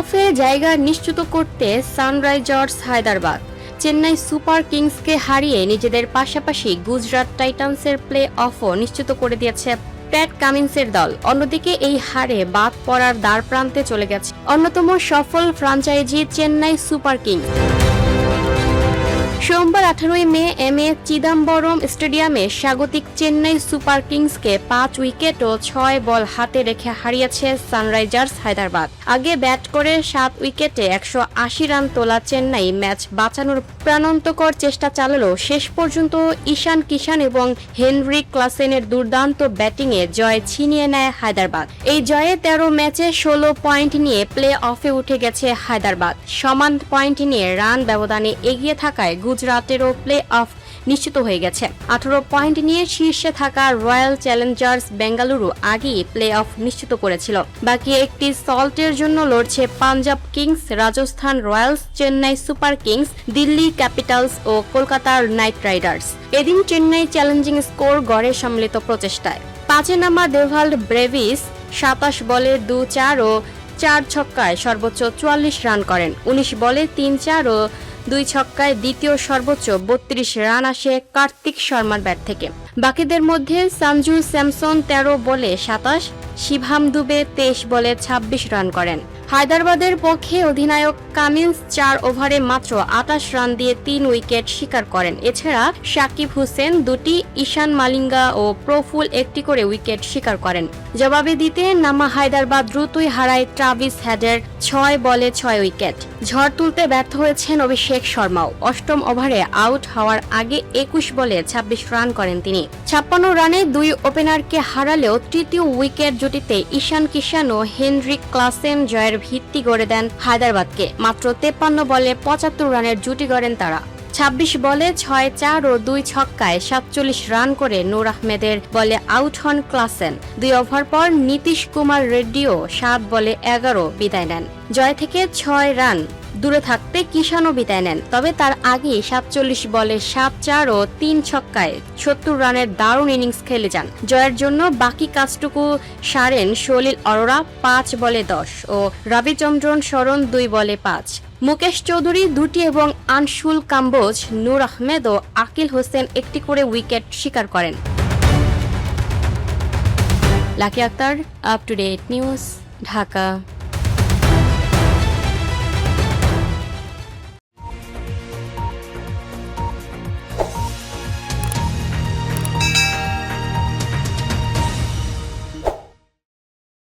অফে জায়গা নিশ্চিত করতে সানরাইজার্স হায়দ্রাবাদ চেন্নাই সুপার কিংসকে হারিয়ে নিজেদের পাশাপাশি গুজরাট টাইটান্সের প্লে অফও নিশ্চিত করে দিয়েছে প্যাট কামিন্সের দল। অন্যদিকে এই হারে বাদ পড়ার দ্বারপ্রান্তে চলে গেছে অন্যতম সফল ফ্র্যাঞ্চাইজি চেন্নাই সুপার কিংস। সোমবার 18 মে এম.এ চিদাম্বরম স্টেডিয়ামে স্বাগতিক চেন্নাই সুপার কিংসকে 5 উইকেট ও 6 বল হাতে রেখে হারিয়েছে সানরাইজার্স হায়দ্রাবাদ। আগে ব্যাট করে 7 উইকেটে 180 রান তোলা চেন্নাই ম্যাচ বাঁচানোর প্রাণান্তকর চেষ্টা চালালেও শেষ পর্যন্ত ঈশান কিষান এবং হেনরিক ক্লাসেনের দুর্দান্ত ব্যাটিংয়ে জয় ছিনিয়ে নেয় হায়দ্রাবাদ। এই জয়ে 13 ম্যাচে 16 পয়েন্ট নিয়ে প্লে অফে উঠে গেছে হায়দ্রাবাদ। সমান পয়েন্ট নিয়ে রান ব্যবধানে এগিয়ে থাকায় গুজরাটেরও প্লে অফ নিশ্চিত হয়ে গেছে। 18 পয়েন্ট নিয়ে শীর্ষে থাকা রয়্যাল চ্যালেঞ্জার্স বেঙ্গালুরু আগেই প্লে অফ নিশ্চিত করেছিল। বাকি একটি সল্টের জন্য লড়ছে Punjab Kings, Rajasthan Royals, Chennai Super Kings, Delhi Capitals ও কলকাতার নাইট রাইডার্স। এদিন চেন্নাই চ্যালেঞ্জিং স্কোর গড়ে সম্মিলিত প্রচেষ্টায় 5-এ নামা ডেভাল্ড ব্রেভিস 27 বলে 2-4 ও 4 ছক্কায় সর্বোচ্চ 44 রান করেন। 19 বলে 3-4 ও 2 ছক্কায় দ্বিতীয় সর্বোচ্চ 32 রান আসে কার্তিক শর্মার ব্যাট থেকে। বাকিদের মধ্যে সঞ্জু স্যামসন 13 বলে 27, শিভাম দুবে 23 বলে 26 রান করেন। হায়দ্রাবাদের পক্ষে অধিনায়ক কামিন্স 4 ওভারে মাত্র 28 রান দিয়ে 3 উইকেট শিকার করেন। এছাড়া সাকিব হোসেন 2টি, ঈশান মালিঙ্গা ও প্রফুল 1টি করে উইকেট শিকার করেন। জবাবে দিতে নামা হায়দ্রাবাদ দ্রুতই হারায় ট্রাভিস হেডের 6 বলে 6 উইকেট। ঝড় তুলতে ব্যর্থ হয়েছেন অভিষেক শর্মাও। 8ম ওভারে আউট হওয়ার আগে 21 বলে 26 রান করেন তিনি। 56 রানে 2 ওপেনারকে হারালেও তৃতীয় উইকেট জুটিতে ঈশান কিষান ও হেনরিক ক্লাসেন জয়ের ভিত্তি গড়ে দেন হায়দ্রাবাদকে। মাত্র 53 বলে 75 রানের জুটি গড়েন তারা। 26 বলে 6-4 ও 2 ছক্কায় 47 রান করে নূর আহমেদের বলে আউট হন ক্লাসেন। 2 ওভার পর নীতিশ কুমার রেড্ডিও 7 বলে 11 বিদায় নেন। জয় থেকে 6 রান দূরে থাকতে কিষানও বিদায় নেন। তবে তার আগেই 47 বলে 7-4 ও 3 ছক্কায় 70 রানের দারুণ ইনিংস খেলে যান। জয়ের জন্য বাকি কাজটুকু সারেন সলিল অরোরা 5 বলে 10 ও রবিচন্দ্রন শরণ 2 বলে 5। মুকেশ চৌধুরী 2টি এবং আনশুল কাম্বোজ, নূর আহমেদ ও আকিল হোসেন 1টি করে উইকেট শিকার করেন। Lucky Akter, up to date news, Dhaka.